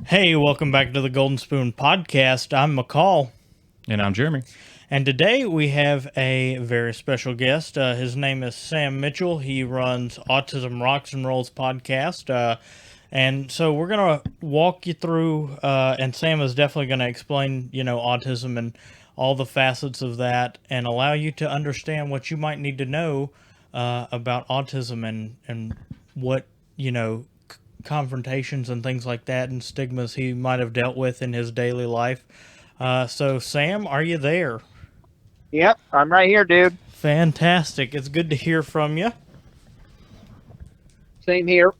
Hey, welcome back to the Golden Spoon Podcast. I'm McCall. And I'm Jeremy. And today we have a very special guest. His name is Sam Mitchell. He runs Autism Rocks and Rolls podcast. And so we're going to walk you through, and Sam is definitely going to explain, autism and all the facets of that and allow you to understand what you might need to know about autism and what, confrontations and things like that and stigmas he might have dealt with in his daily life. So, Sam, are you there? Yep, I'm right here, dude. Fantastic. It's good to hear from you. Same here.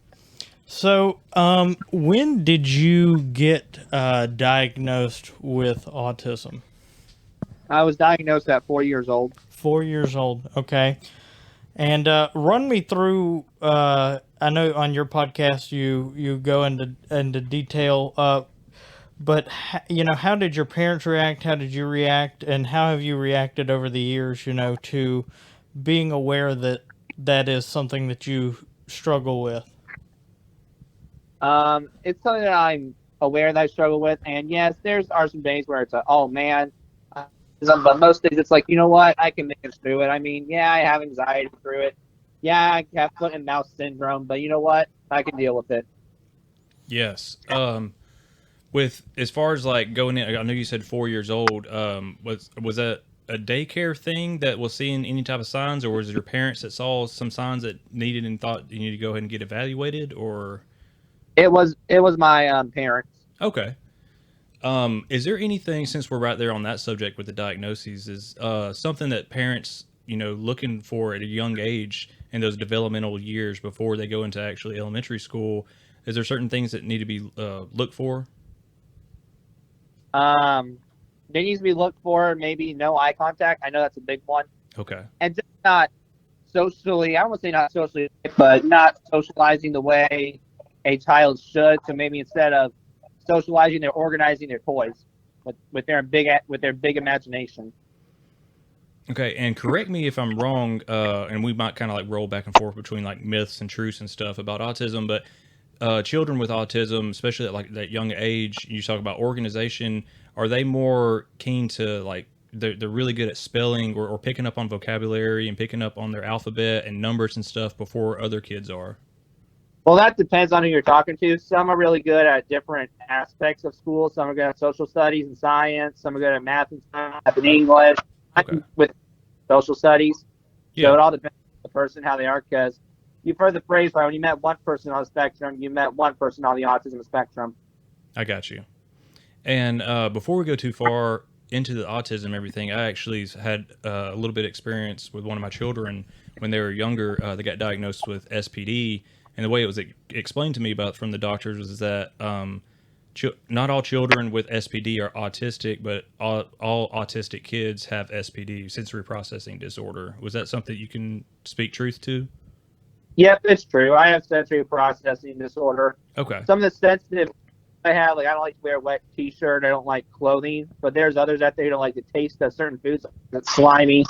So, when did you get diagnosed with autism? I was diagnosed at 4 years old. 4 years old, okay. And run me through. I know on your podcast you go into detail. But how did your parents react? How did you react? And how have you reacted over the years? To being aware that that is something that you struggle with. It's something that I'm aware that I struggle with, and yes, are some days where it's oh man. But most days it's like, you know what, I can make it through it. I mean, yeah, I have anxiety through it. Yeah, I have foot and mouth syndrome, but you know what, I can deal with it. Yes. With as far as like going in, I know you said 4 years old. Was that a daycare thing that was seeing any type of signs, or was it your parents that saw some signs that needed and thought you need to go ahead and get evaluated, or? It was my parents. Okay. Is there anything, since we're right there on that subject with the diagnoses, is something that parents, looking for at a young age in those developmental years before they go into actually elementary school, is there certain things that need to be looked for? There needs to be looked for maybe no eye contact. I know that's a big one. Okay. And just not socially, I won't say not socially, but not socializing the way a child should. So maybe instead of socializing, they're organizing their toys with their big imagination. Okay, and correct me if I'm wrong, and we might kind of like roll back and forth between like myths and truths and stuff about autism, but children with autism, especially at like that young age, you talk about organization. Are they more keen to like they're really good at spelling or picking up on vocabulary and picking up on their alphabet and numbers and stuff before other kids are? Well, that depends on who you're talking to. Some are really good at different aspects of school. Some are good at social studies and science. Some are good at math and science and English. Okay. With social studies. Yeah. So it all depends on the person, how they are, because you've heard the phrase, right? When you met one person on the spectrum, you met one person on the autism spectrum. I got you. And before we go too far into the autism and everything, I actually had a little bit of experience with one of my children when they were younger. They got diagnosed with SPD. And the way it was explained to me from the doctors was that not all children with SPD are autistic, but all autistic kids have SPD, sensory processing disorder. Was that something you can speak truth to? Yep, it's true. I have sensory processing disorder. Okay. Some of the sensitive I have, like I don't like to wear a wet T-shirt. I don't like clothing. But there's others out there who don't like the taste of certain foods that's slimy.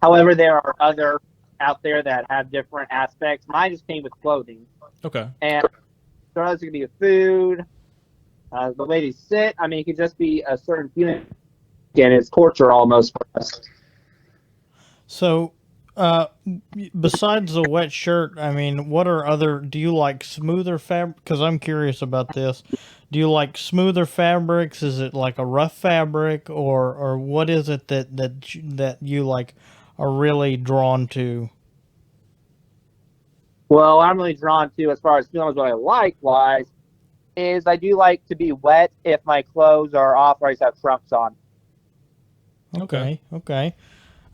However, there are other out there that have different aspects. Mine just came with clothing. Okay. And so others could be with food, the way they sit. I mean, it could just be a certain feeling. And it's torture almost for us. So, besides the wet shirt, I mean, what are other? Do you like smoother fabric? Because I'm curious about this. Do you like smoother fabrics? Is it like a rough fabric, or what is it that you like are really drawn to? Well, I'm really drawn to, as far as feelings, what I like wise, is I do like to be wet if my clothes are off or I just have trunks on. Okay.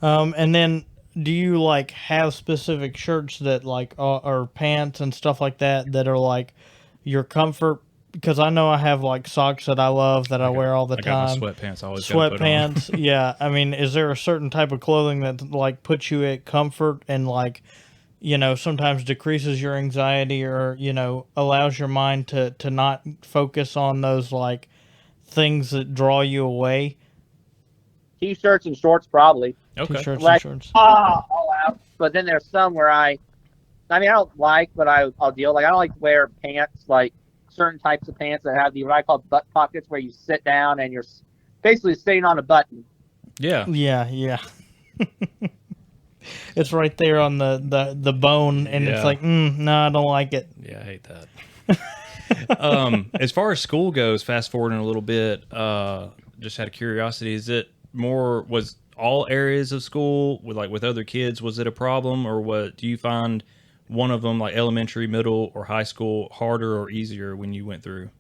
And then do you like have specific shirts that like or pants and stuff like that are like your comfort? Because I know I have like socks that I love that I wear all the time. I got my sweatpants. I always Sweatpants. Yeah. I mean, is there a certain type of clothing that like puts you at comfort and like, sometimes decreases your anxiety or, allows your mind to not focus on those like things that draw you away? T-shirts and shorts, probably. Okay. T-shirts like, and shorts. All out. But then there's some where I don't like, but I'll deal. Like, I don't like to wear pants, like, certain types of pants that have the what I call butt pockets, where you sit down and you're basically sitting on a button. Yeah. Yeah. It's right there on the bone, and it's Yeah. like, no, I don't like it. Yeah, I hate that. As far as school goes, fast forwarding a little bit, just out of curiosity, was all areas of school with other kids, was it a problem, or what do you find one of them, like elementary, middle, or high school, harder or easier when you went through?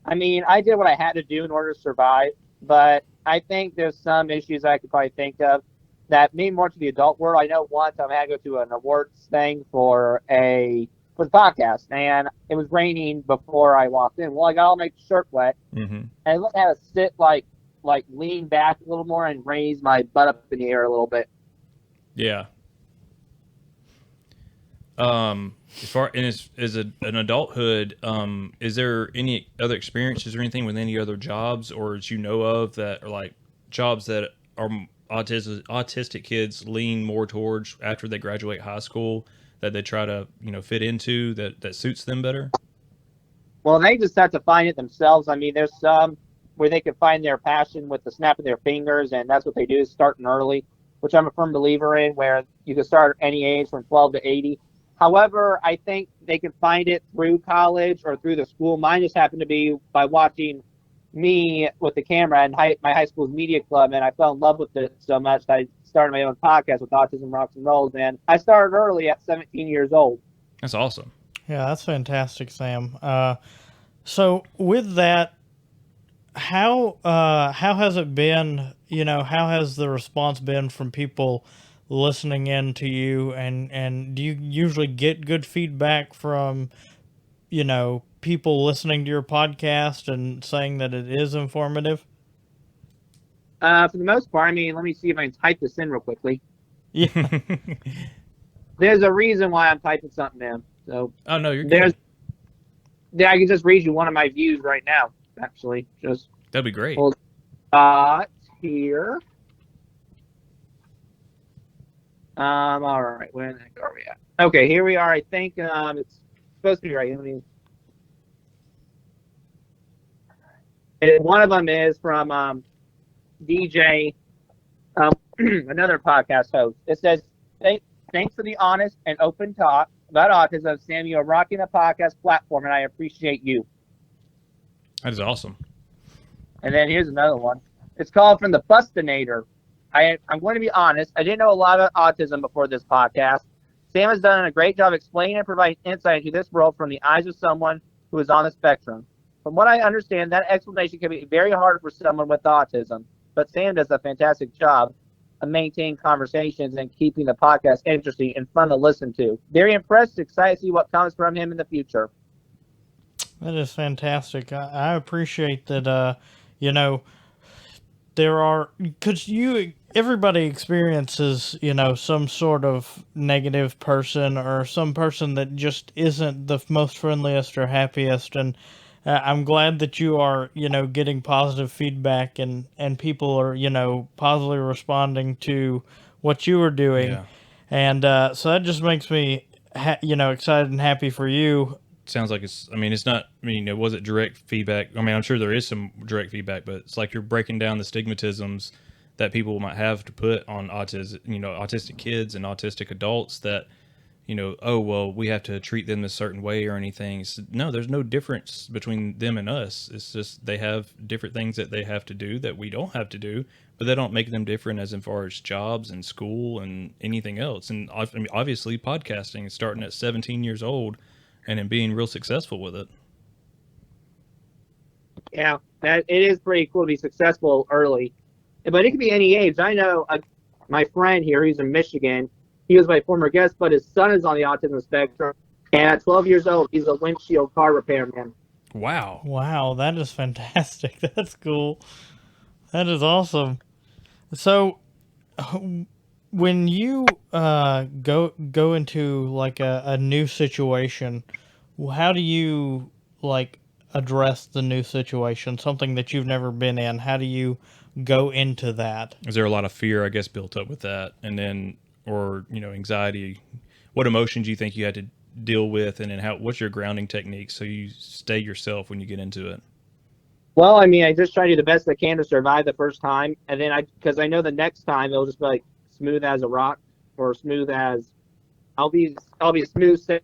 I mean, I did what I had to do in order to survive, but I think there's some issues I could probably think of that mean more to the adult world. I know once I had to go to an awards thing for the podcast, and it was raining before I walked in. Well, I got all my shirt wet, and I had to sit like lean back a little more and raise my butt up in the air a little bit. Yeah. As far as an adulthood, is there any other experiences or anything with any other jobs, or that you know of, that are like jobs that are autistic kids lean more towards after they graduate high school, that they try to fit into, that suits them better? Well, they just have to find it themselves. I mean, there's some where they can find their passion with the snap of their fingers, and that's what they do, starting early, which I'm a firm believer in, where you can start at any age from 12 to 80. However, I think they can find it through college or through the school. Mine just happened to be by watching me with the camera and my high school's media club, and I fell in love with it so much that I started my own podcast with Autism Rocks and Rolls, and I started early at 17 years old. That's awesome. Yeah, that's fantastic, Sam. So with that, how has it been? How has the response been from people listening in to you, and do you usually get good feedback from people listening to your podcast and saying that it is informative? For the most part, I mean, let me see if I can type this in real quickly. Yeah. There's a reason why I'm typing something in. So oh no, you're good. I can just read you one of my views right now. Actually, just that'd be great. Hold here. All right, where the heck are we at? Okay, here we are. I think it's supposed to be right. One of them is from DJ, another podcast host. It says, thanks for the honest and open talk about autism. Sam, you are rocking the podcast platform, and I appreciate you. That is awesome. And then here's another one. It's called From the Bustinator. I'm going to be honest. I didn't know a lot about autism before this podcast. Sam has done a great job explaining and providing insight into this world from the eyes of someone who is on the spectrum. From what I understand, that explanation can be very hard for someone with autism. But Sam does a fantastic job of maintaining conversations and keeping the podcast interesting and fun to listen to. Very impressed, excited to see what comes from him in the future. That is fantastic. I appreciate that, there are, because everybody experiences, some sort of negative person or some person that just isn't the most friendliest or happiest. And I'm glad that you are, getting positive feedback and people are, positively responding to what you are doing. Yeah. And so that just makes me, excited and happy for you. Sounds like it wasn't direct feedback. I mean, I'm sure there is some direct feedback, but it's like you're breaking down the stigmatisms that people might have to put on autistic kids and autistic adults, that, oh, well, we have to treat them a certain way or anything. No, there's no difference between them and us. It's just they have different things that they have to do that we don't have to do, but they don't make them different as far as jobs and school and anything else. And obviously podcasting is starting at 17 years old and in being real successful with it. Yeah, it is pretty cool to be successful early. But it can be any age. I know my friend here, he's in Michigan. He was my former guest, but his son is on the autism spectrum. And at 12 years old, he's a windshield car repairman. Wow. Wow, that is fantastic. That's cool. That is awesome. So, when you go into like a new situation, how do you address the new situation, something that you've never been in? How do you go into that? Is there a lot of fear, I guess, built up with that? And then, or, anxiety? What emotions do you think you had to deal with, and then what's your grounding technique so you stay yourself when you get into it? Well, I mean, I just try to do the best I can to survive the first time, and then because I know the next time it'll just be like smooth as a rock, or smooth as I'll be smooth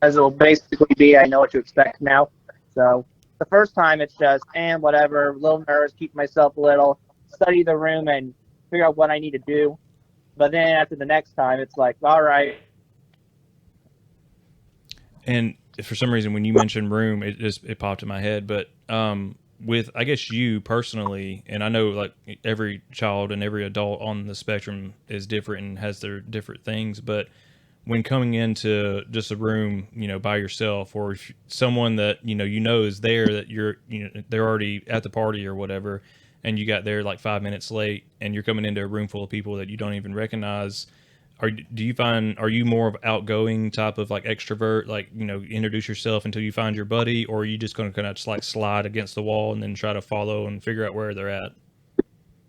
as it'll basically be. I know what to expect now. So the first time it's just whatever, a little nervous, keep myself a little, study the room, and figure out what I need to do. But then after the next time, it's like, all right. And for some reason, when you mentioned room, it popped in my head. But with, I guess, you personally, and I know like every child and every adult on the spectrum is different and has their different things, but when coming into just a room, by yourself, or if someone that is there, that they're already at the party or whatever, and you got there like 5 minutes late, and you're coming into a room full of people that you don't even recognize. Are you more of outgoing type of like extrovert, like introduce yourself until you find your buddy, or are you just going to kind of just like slide against the wall and then try to follow and figure out where they're at?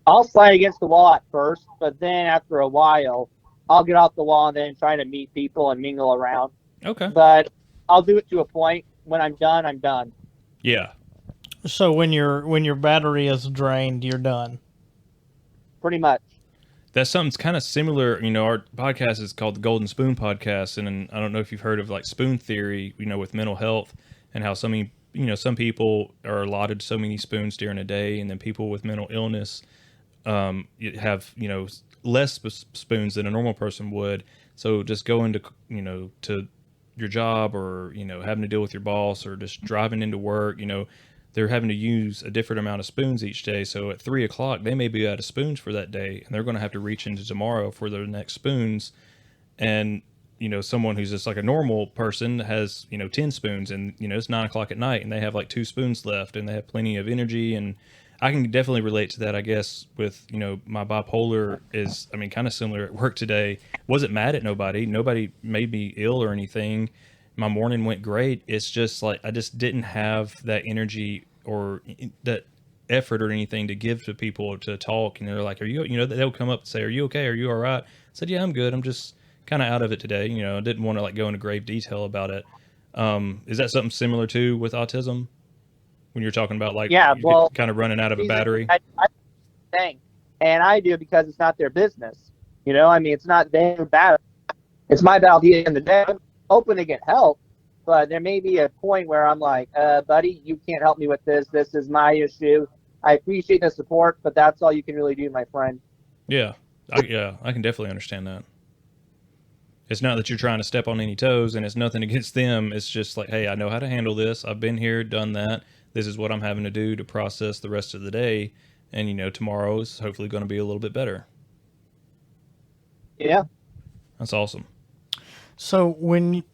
I'll slide against the wall at first, but then after a while, I'll get off the wall and then try to meet people and mingle around. Okay. But I'll do it to a point. When I'm done, I'm done. Yeah. So when your battery is drained, you're done. Pretty much. That's something kind of similar. Our podcast is called the Golden Spoon Podcast, and I don't know if you've heard of like spoon theory, with mental health, and how some people are allotted so many spoons during a day, and then people with mental illness have less spoons than a normal person would. So just going to your job, or having to deal with your boss, or just driving into work, they're having to use a different amount of spoons each day. So at 3 o'clock, they may be out of spoons for that day, and they're going to have to reach into tomorrow for their next spoons. And someone who's just like a normal person has 10 spoons, and it's 9 o'clock at night, and they have like 2 spoons left, and they have plenty of energy. And I can definitely relate to that, I guess, with my bipolar is, kind of similar at work today. Wasn't mad at nobody made me ill or anything. My morning went great. It's just like I just didn't have that energy or that effort or anything to give to people to talk. And they're like, "Are you?" They'll come up and say, "Are you okay? Are you all right?" I said, "Yeah, I'm good. I'm just kind of out of it today." I didn't want to like go into grave detail about it. Is that something similar to with autism when you're talking about like kind of running out of a battery? I thing, and I do it because it's not their business. It's not their battle. It's my battle at the end of the day. Open to get help, but there may be a point where I'm like, buddy, you can't help me with this. This is my issue. I appreciate the support, but that's all you can really do, my friend. Yeah, I can definitely understand that. It's not that you're trying to step on any toes, and it's nothing against them. It's just like, hey, I know how to handle this. I've been here, done that. This is what I'm having to do to process the rest of the day, and tomorrow is hopefully going to be a little bit better. Yeah, that's awesome. So when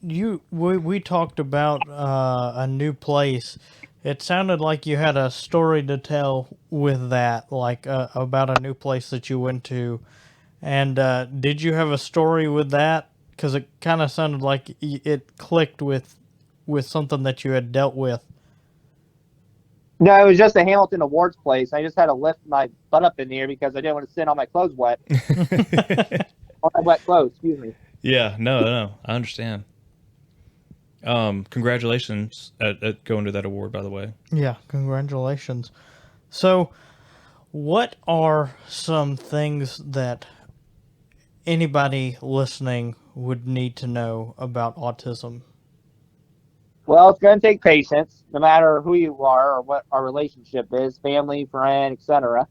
we talked about a new place, it sounded like you had a story to tell with that, like about a new place that you went to. And did you have a story with that? Because it kind of sounded like it clicked with something that you had dealt with. No, it was just a Hamilton Awards place. I just had to lift my butt up in the air because I didn't want to sit on my clothes wet. On my wet clothes, excuse me. Yeah, no, I understand. Congratulations at going to that award, by the way. Yeah, congratulations. So, what are some things that anybody listening would need to know about autism? Well, it's going to take patience, no matter who you are or what our relationship is, family, friend, etc.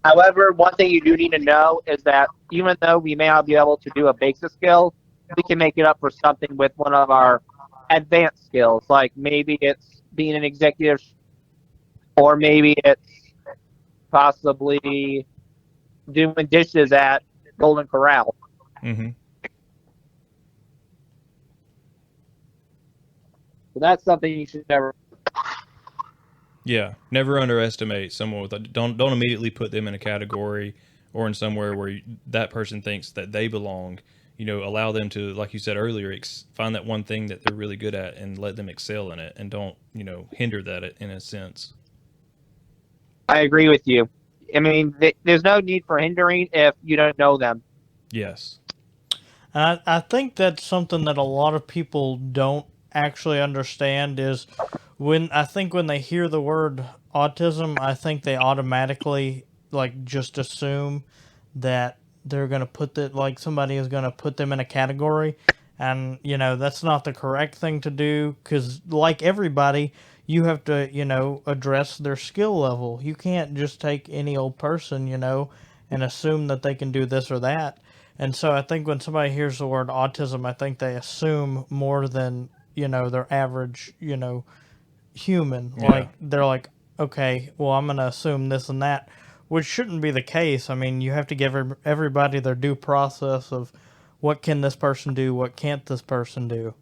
However, one thing you do need to know is that even though we may not be able to do a basic skill, we can make it up for something with one of our advanced skills. Like maybe it's being an executive, or maybe it's possibly doing dishes at Golden Corral. Mm-hmm. So that's something you should never. Yeah, never underestimate someone with don't immediately put them in a category or in somewhere where that person thinks that they belong. Allow them to, like you said earlier, find that one thing that they're really good at and let them excel in it, and don't hinder that in a sense. I agree with you. There's no need for hindering if you don't know them. Yes. And I think that's something that a lot of people don't actually understand is when they hear the word autism, I think they automatically like just assume that they're going to put that like somebody is going to put them in a category, and that's not the correct thing to do, because like everybody, you have to address their skill level. You can't just take any old person and assume that they can do this or that. And so I think when somebody hears the word autism, I think they assume more than their average human. Yeah. Like they're like, okay, well, I'm going to assume this and that, which shouldn't be the case. I mean, you have to give everybody their due process of what can this person do, what can't this person do.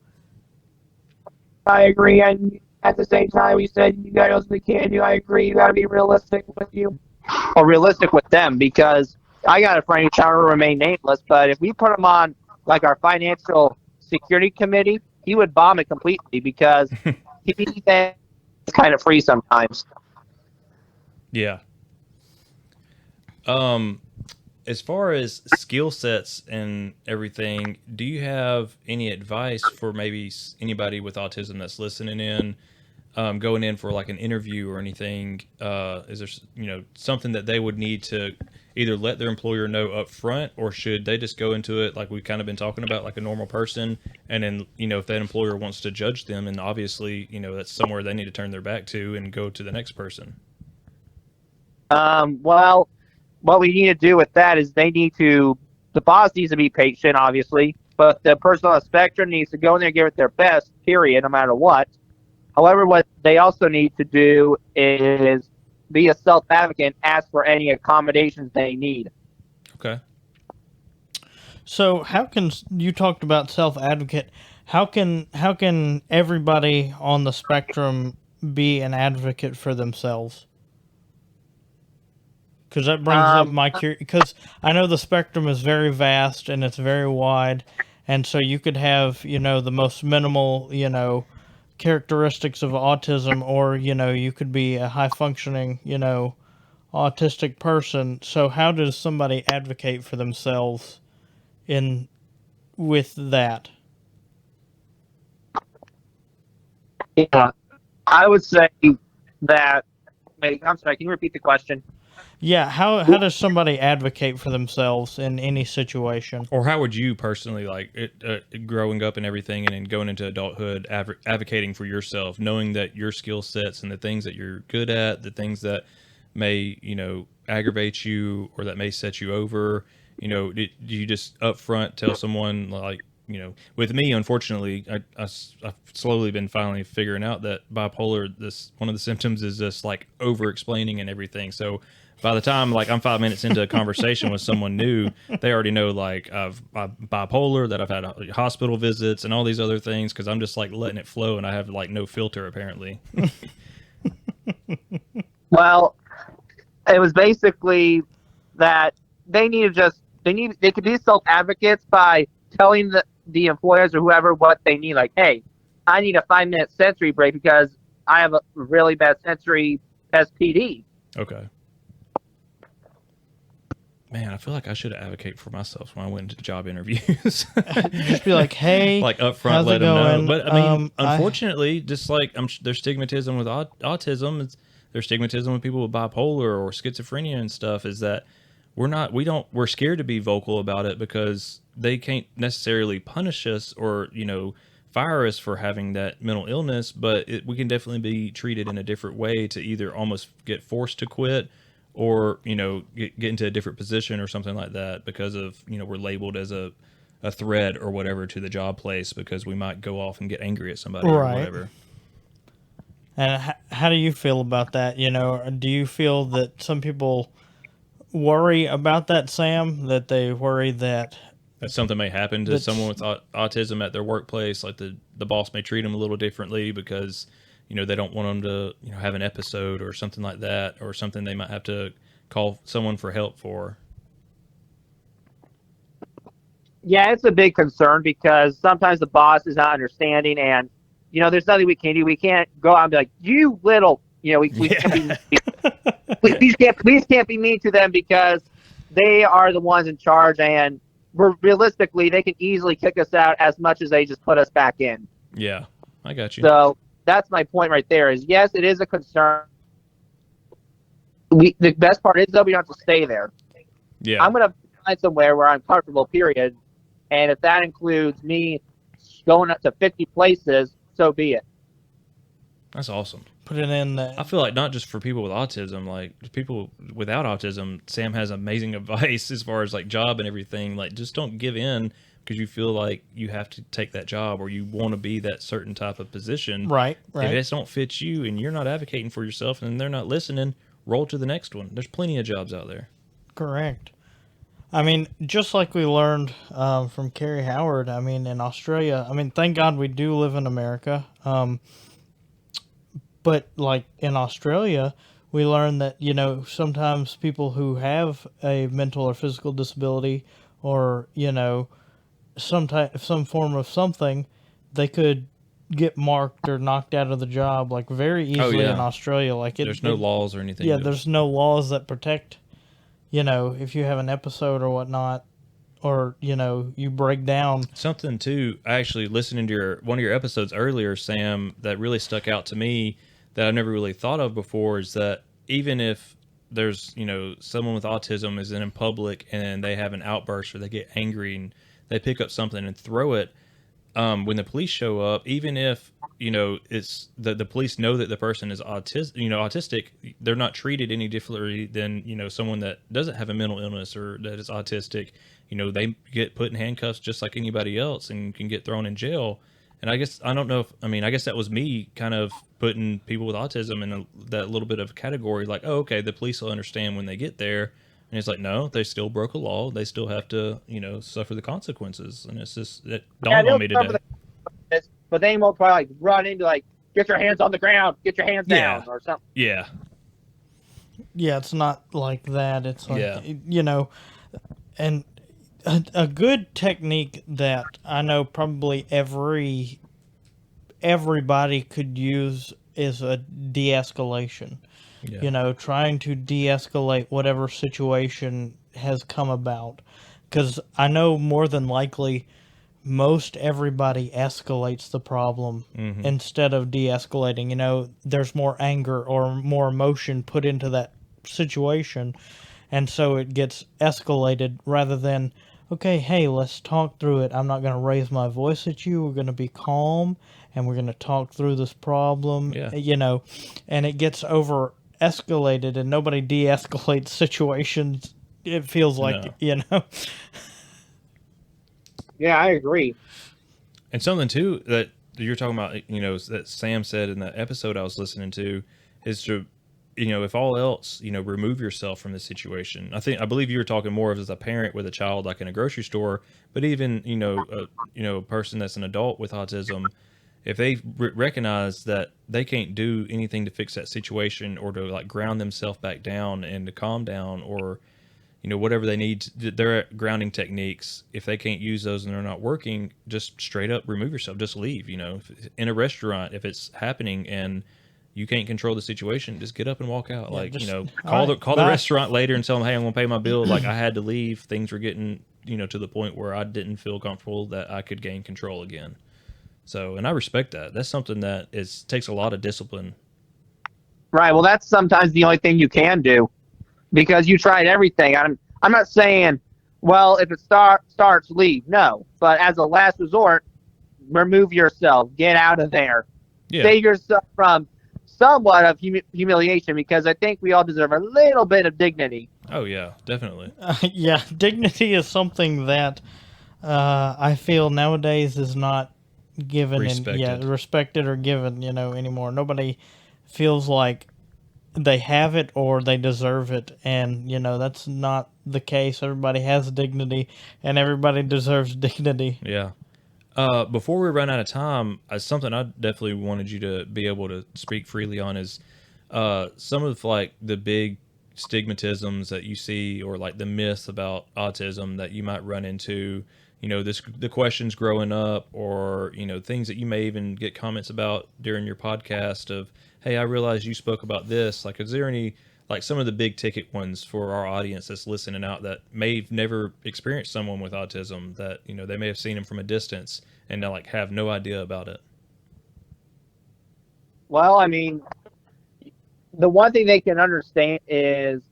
I agree, and at the same time, we said you got what we can do. I agree. You got to be realistic with you, or realistic with them, because I got a friend who shall remain nameless. But if we put him on like our financial security committee, he would bomb it completely because he's kind of free sometimes. Yeah. As far as skill sets and everything, do you have any advice for maybe anybody with autism that's listening in, going in for like an interview or anything? Is there, something that they would need to either let their employer know up front, or should they just go into it like we've kind of been talking about, like a normal person? And then, if that employer wants to judge them, and obviously, that's somewhere they need to turn their back to and go to the next person. Well, what we need to do with that is the boss needs to be patient, obviously, but the person on the spectrum needs to go in there and give it their best, period, no matter what. However, what they also need to do is be a self-advocate and ask for any accommodations they need. Okay. So how can, you talked about self-advocate, how can everybody on the spectrum be an advocate for themselves? Because that brings up my because I know the spectrum is very vast and it's very wide, and so you could have the most minimal characteristics of autism, or you could be a high functioning autistic person. So how does somebody advocate for themselves with that? Yeah, I would say that. Wait, I'm sorry. Can you repeat the question? Yeah, how does somebody advocate for themselves in any situation? Or how would you personally, like, growing up and everything, and then going into adulthood, advocating for yourself, knowing that your skill sets and the things that you're good at, the things that may, aggravate you or that may set you over, do you just up front tell someone, like, with me, unfortunately, I've slowly been finally figuring out that bipolar, one of the symptoms is just like over explaining and everything. So by the time like I'm 5 minutes into a conversation with someone new, they already know like I'm bipolar, that I've had hospital visits and all these other things, because I'm just like letting it flow and I have like no filter apparently. Well, it was basically that they could be self-advocates by telling the employers or whoever what they need. Like, hey, I need a 5-minute sensory break because I have a really bad sensory SPD. Okay. Man, I feel like I should advocate for myself when I went into job interviews. Just be like, hey, like up front, let them know. But I mean, unfortunately, just like there's stigmatism with autism. There's stigmatism with people with bipolar or schizophrenia and stuff. Is that we're scared to be vocal about it because they can't necessarily punish us or fire us for having that mental illness, but we can definitely be treated in a different way to either almost get forced to quit, or get into a different position or something like that, because of we're labeled as a threat or whatever to the job place because we might go off and get angry at somebody or whatever. And how do you feel about that? Do you feel that some people worry about that, Sam? That they worry that something may happen to someone with autism at their workplace, like the boss may treat them a little differently because they don't want them to have an episode or something like that, or something they might have to call someone for help for. Yeah, it's a big concern because sometimes the boss is not understanding, and there's nothing we can do. We can't go out and be like, you little, we can't be, please can't be mean to them because they are the ones in charge, and realistically, they can easily kick us out as much as they just put us back in. Yeah, I got you. So that's my point right there. Is yes, it is a concern. The best part is though, we don't have to stay there. Yeah, I'm gonna find somewhere where I'm comfortable. Period. And if that includes me going up to 50 places, so be it. that's awesome. Put it in I feel like not just for people with autism, like people without autism, Sam has amazing advice as far as like job and everything. Like, just don't give in because you feel like you have to take that job or you want to be that certain type of position. Right. If it don't fit you and you're not advocating for yourself and they're not listening, roll to the next one. There's plenty of jobs out there. Correct. I mean, just like we learned from Carrie Howard, I mean, in Australia, I mean, thank God we do live in America. But like in Australia, we learned that, you know, sometimes people who have a mental or physical disability or, you know, some form of something, they could get marked or knocked out of the job like very easily in Australia. Like there's no laws or anything. Yeah, there's no laws that protect, you know, if you have an episode or whatnot, or, you know, you break down. Something too, actually listening to one of your episodes earlier, Sam, that really stuck out to me that I've never really thought of before is that even if there's, you know, someone with autism is in public and they have an outburst or they get angry and they pick up something and throw it, when the police show up, even if, you know, it's the police know that the person is autistic, they're not treated any differently than, you know, someone that doesn't have a mental illness or that is autistic. You know, they get put in handcuffs just like anybody else and can get thrown in jail. And I guess, I don't know if, I mean, I guess that was me kind of putting people with autism in that little bit of category, like, oh, okay, the police will understand when they get there. And it's like, no, they still broke a law. They still have to, you know, suffer the consequences. And it's just, it dawned on me today. But they won't probably like run into like, get your hands on the ground, get your hands down or something. Yeah. Yeah, it's not like that. It's like, you know, and a good technique that I know probably everybody could use is a de-escalation. Yeah. You know, trying to de-escalate whatever situation has come about. Because I know more than likely most everybody escalates the problem instead of de-escalating. You know, there's more anger or more emotion put into that situation, and so it gets escalated rather than, okay, hey, let's talk through it. I'm not going to raise my voice at you. We're going to be calm, and we're going to talk through this problem, you know, and it gets over-escalated, and nobody de-escalates situations, it feels like, you know. Yeah, I agree. And something, too, that you're talking about, you know, that Sam said in the episode I was listening to is to, you know, if all else, you know, remove yourself from the situation. I believe you were talking more of as a parent with a child, like in a grocery store, but even, you know, a person that's an adult with autism, if they recognize that they can't do anything to fix that situation or to like ground themselves back down and to calm down or, you know, whatever they need, their grounding techniques, if they can't use those and they're not working, just straight up remove yourself, just leave. You know, in a restaurant, if it's happening and you can't control the situation, just get up and walk out. Like, just, you know, call the restaurant later and tell them, hey, I'm going to pay my bill. Like, I had to leave. Things were getting, you know, to the point where I didn't feel comfortable that I could gain control again. So, and I respect that. That's something that takes a lot of discipline. Right. Well, that's sometimes the only thing you can do because you tried everything. I'm not saying, well, if it starts, leave. No. But as a last resort, remove yourself. Get out of there. Yeah. Save yourself from somewhat of humiliation because I think we all deserve a little bit of dignity. Oh, yeah, definitely. Yeah, dignity is something that I feel nowadays is not given respected or given, you know, anymore. Nobody feels like they have it or they deserve it, and you know that's not the case. Everybody has dignity and everybody deserves dignity. Yeah. Before we run out of time, something I definitely wanted you to be able to speak freely on is some of like the big stigmatisms that you see or like the myths about autism that you might run into, you know, the questions growing up or, you know, things that you may even get comments about during your podcast of, hey, I realized you spoke about this. Like, is there any like some of the big ticket ones for our audience that's listening out that may have never experienced someone with autism, that, you know, they may have seen him from a distance and like have no idea about it? Well, I mean, the one thing they can understand is,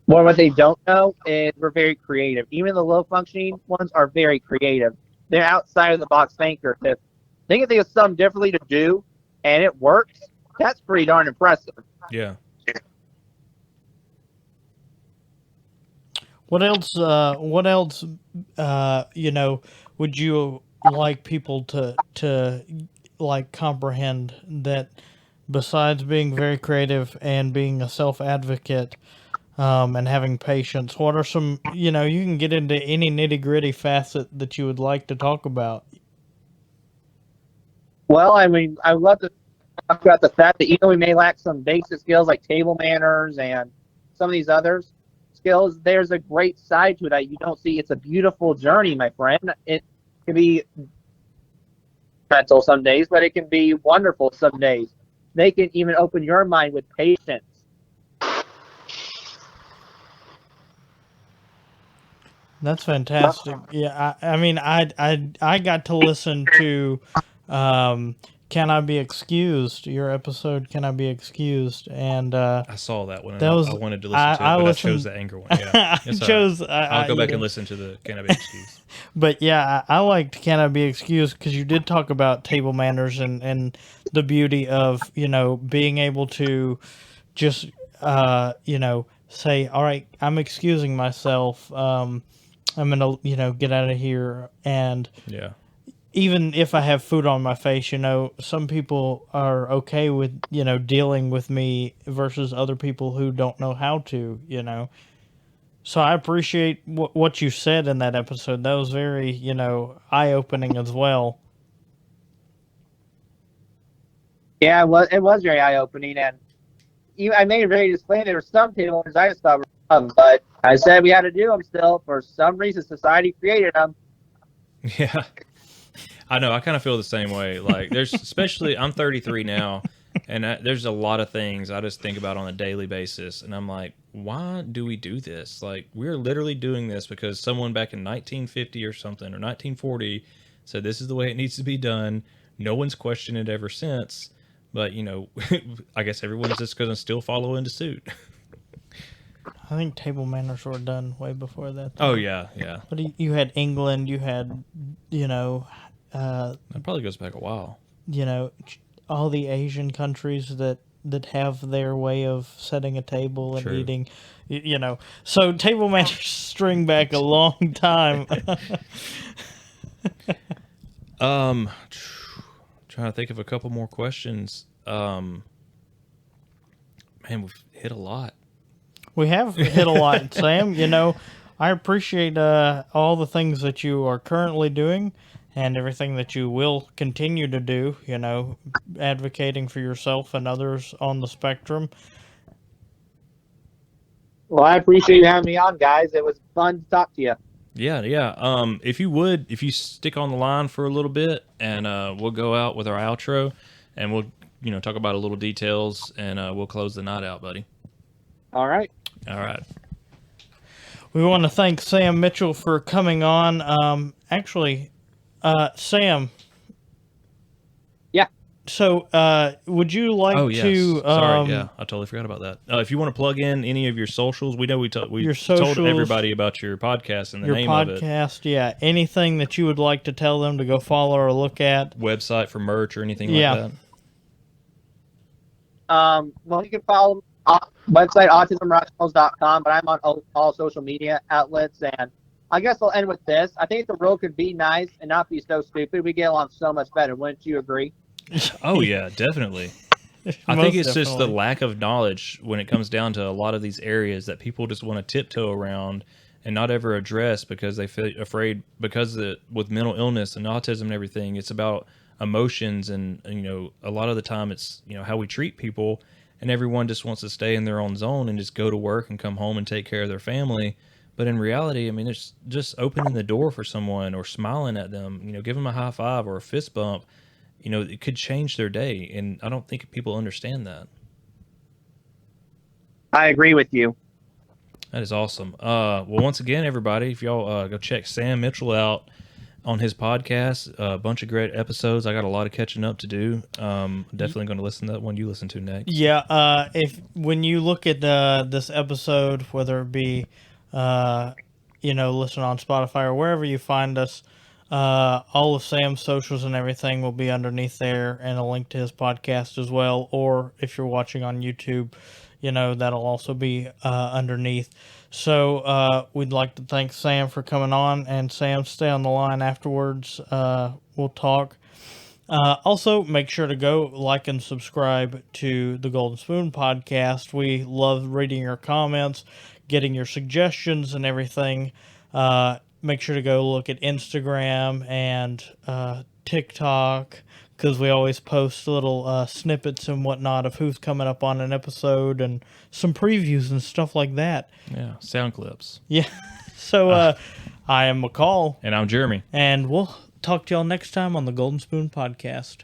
well, what they don't know is we're very creative. Even the low functioning ones are very creative. They're outside of the box thinkers. If they can think of something differently to do and it works, that's pretty darn impressive. Yeah. What else? You know, would you like people to like comprehend that besides being very creative and being a self advocate, and having patience, what are some? You know, you can get into any nitty gritty facet that you would like to talk about. Well, I mean, I would love to talk about the fact that even though we may lack some basic skills like table manners and some of these other skills, there's a great side to it that you don't see. It's a beautiful journey, my friend. It can be mental some days, but it can be wonderful some days. They can even open your mind with patience. That's fantastic. Yeah, I mean, I got to listen to, "Can I Be Excused?" Your episode, "Can I Be Excused?" And I saw that one. And that was I wanted to listen to it, but I chose the anger one. Yeah, I chose. I'll go back and listen to the Can I Be Excused. But yeah, I liked "Can I Be Excused?" because you did talk about table manners and the beauty of, you know, being able to just you know, say, "All right, I'm excusing myself. I'm gonna, you know, get out of here." And Yeah. even if I have food on my face, you know, some people are okay with, you know, dealing with me versus other people who don't know how to, you know. So I appreciate what you said in that episode. That was very, you know, eye-opening as well. Yeah, it was very eye opening, and I made it very disclaimer. There were some table manners I just thought were dumb, but I said we had to do them still. For some reason, society created them. Yeah. I know. I kind of feel the same way. Like, there's, especially, I'm 33 now, and there's a lot of things I just think about on a daily basis. And I'm like, why do we do this? Like, we're literally doing this because someone back in 1950 or something, or 1940, said this is the way it needs to be done. No one's questioned it ever since. But, you know, I guess everyone's just going to still follow into suit. I think table manners were done way before that. Oh, yeah, yeah. But you had England, you had, you know... that probably goes back a while. You know, all the Asian countries that have their way of setting a table and True. eating, you know. So table manners string back a long time. Trying to think of a couple more questions. Man, we've hit a lot. We have hit a lot, Sam. You know, I appreciate all the things that you are currently doing and everything that you will continue to do, you know, advocating for yourself and others on the spectrum. Well, I appreciate you having me on, guys. It was fun to talk to you. Yeah, yeah. If you stick on the line for a little bit, and we'll go out with our outro, and we'll, you know, talk about a little details, and we'll close the night out, buddy. All right. All right. We want to thank Sam Mitchell for coming on. Actually, Sam. Yeah. So, would you like to? Sorry, yeah, I totally forgot about that. If you want to plug in any of your socials, we know we told everybody about your podcast and the name of it. Your podcast, yeah. Anything that you would like to tell them to go follow or look at? Website for merch or anything like that? Well, you can follow me on website autismrocks.com, but I'm on all social media outlets, and I guess I'll end with this. I think the world could be nice and not be so stupid. We get along so much better. Wouldn't you agree? Oh, yeah, definitely. I think it's just the lack of knowledge when it comes down to a lot of these areas that people just want to tiptoe around and not ever address because they feel afraid, because with mental illness and autism and everything, it's about emotions, and you know, a lot of the time it's, you know, how we treat people, and everyone just wants to stay in their own zone and just go to work and come home and take care of their family. But in reality, I mean, it's just opening the door for someone or smiling at them, you know, give them a high five or a fist bump. You know, it could change their day, and I don't think people understand that. I agree with you. That is awesome. Well, once again, everybody, if y'all go check Sam Mitchell out on his podcast, a bunch of great episodes. I got a lot of catching up to do. Definitely going to listen to that one you listen to next. Yeah, if when you look at this episode, whether it be, listen on Spotify or wherever you find us, all of Sam's socials and everything will be underneath there, and a link to his podcast as well. Or if you're watching on YouTube, that'll also be underneath. So we'd like to thank Sam for coming on, and Sam, stay on the line afterwards. We'll talk. Also, make sure to go like and subscribe to the Golden Spoon podcast. We love reading your comments, getting your suggestions and everything. Make sure to go look at Instagram and TikTok, because we always post little snippets and whatnot of who's coming up on an episode and some previews and stuff like that. Yeah, sound clips. Yeah. So I am McCall. And I'm Jeremy. And we'll talk to y'all next time on the Golden Spoon podcast.